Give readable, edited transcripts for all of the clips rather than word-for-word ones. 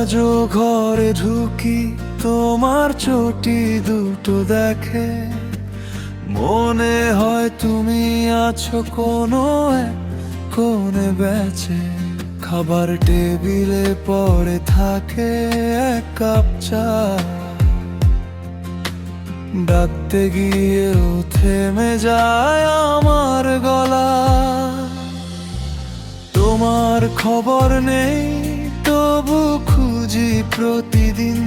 আজও ঘরে ঢুকি তোমার চটি দুটো দেখে, মনে হয় তুমি আছো কোনো এক কোণে বেঁচে। খাবার টেবিলে পড়ে থাকে এক কাপ চা, ডাকতে গিয়েও থেমে যায় আমার গলা। তোমার খবর নেই তবু খুঁজি প্রতিদিন,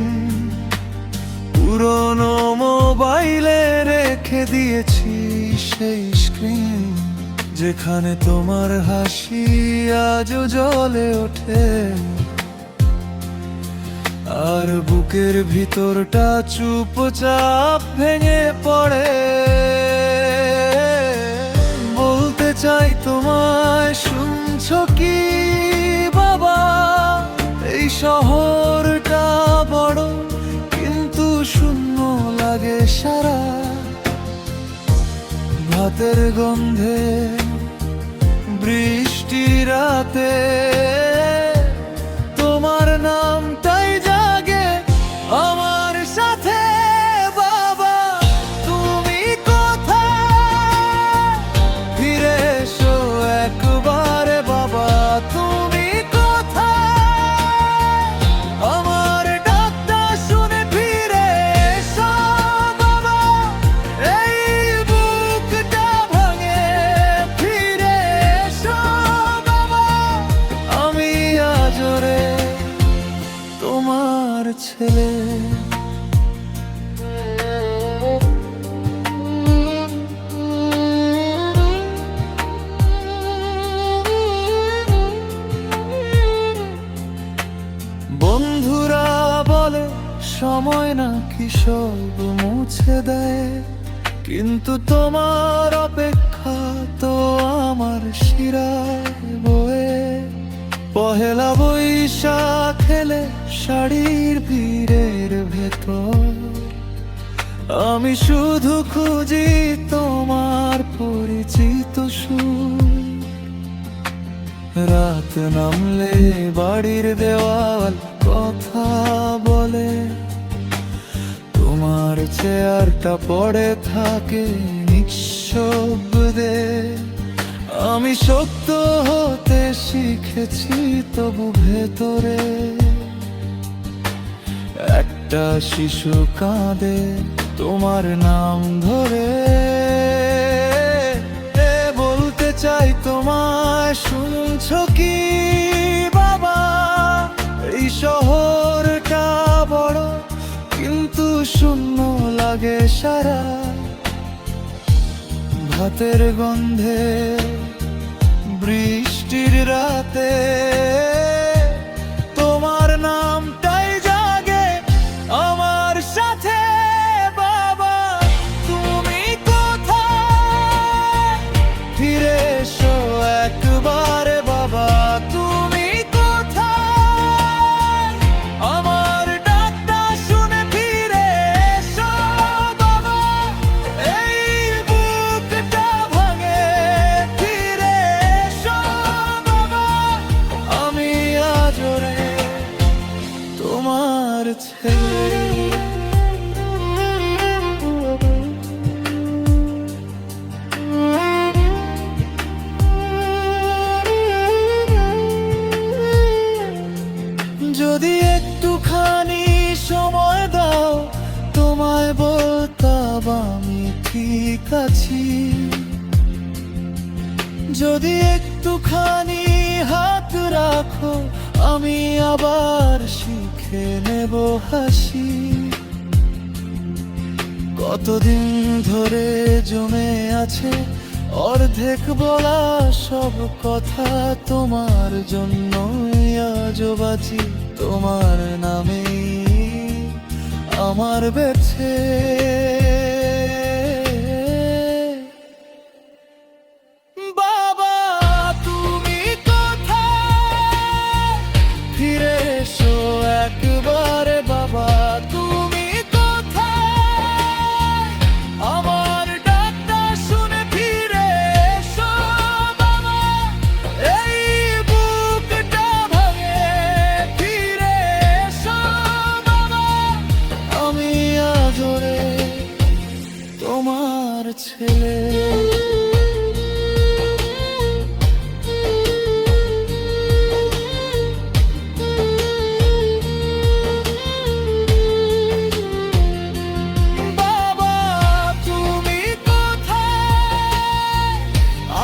পুরনো মোবাইলে রেখে দিয়েছি সেই স্ক্রিন, যেখানে তোমার হাসি আজও জ্বলে ওঠে। আর বুকের ভিতরটা চুপচাপ ভেঙে পড়ে। বলতে চাই তোমায়, শুনছো কি বাবা? এই শহরটা বড় কিন্তু শূন্য লাগে সারা। ভাতের গন্ধে বৃষ্টির রাতে তোমার নামটাই জাগে আমার সাথে। বাবা তুমি কোথায়? ফিরে এসো একবার বাবা, তুমি কোথায়? আমার ডাকটা শুনে ফিরে এসো বাবা, এই বুকটা ভাঙে ফিরে এসো বাবা। আমি আজরে তোমার ছেলে। বন্ধুরা বলে সময় নাকি সব মুছে দেয়, কিন্তু তোমার অপেক্ষা তো আমার শিরায় বয়ে। পহেলা বৈশাখ খেলে শাড়ির ভিড়ের ভেতর আমি শুধু খুঁজি তোমার পরিচিত সুর। রাত নামলে বাড়ির দেওয়াল কথা বলে, তোমার চেয়ারটা পড়ে থাকে নিঃশব্দে। আমি শক্ত হতে শিখেছি তবু ভেতরে একটা শিশু কাঁদে তোমার নাম ধরে। বলতে চাই তোমায়, শুনছো কি বাবা? এই শহরটা বড় কিন্তু শূন্য লাগে সারা। ভাতের গন্ধে বৃষ্টির রাতে তোমার নামটাই জাগে আমার সাথে। বাবা তুমি কোথায়? ফিরে এসো একবার বাবা, তুমি কোথায়? আমার ডাকটা শুনে ফিরে এসো বাবা, এই বুকটা ভাঙে ফিরে এসো বাবা। আমি আজরে তোমার ছেলে। যদি একটুখানি সময় দাও, তোমায় বলতাম আমি ঠিক আছি। যদি একটুখানি হাত রাখো, আমি আবার শিখে নেব হাসি। কতদিন ধরে জমে আছে অর্ধেক বলা সব কথা, তোমার জন্যই আজও বাঁচি তোমার নামেই আমার বেছে। বাবা তুমি কোথায়? ফিরে এসো একবার বাবা, তুমি কোথায়? আমার ডাকটা শুনে ফিরে এসো বাবা, এই বুকটা ভাঙে ফিরে এসো। ছেলে। বাবা তুমি কোথায়,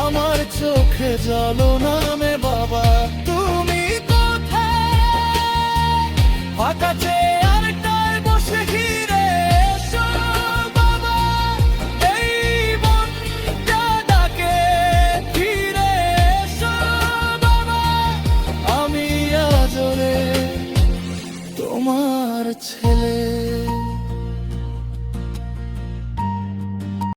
আমার চোখে জল নামে। বাবা তুমি কোথায়, ফাঁকা চেয়ারটায় বসে ঘিরে এসো। বাবা এই মনটা ডাকে ফিরে এসো। বাবা আমি আজরে তোমার ছেলে।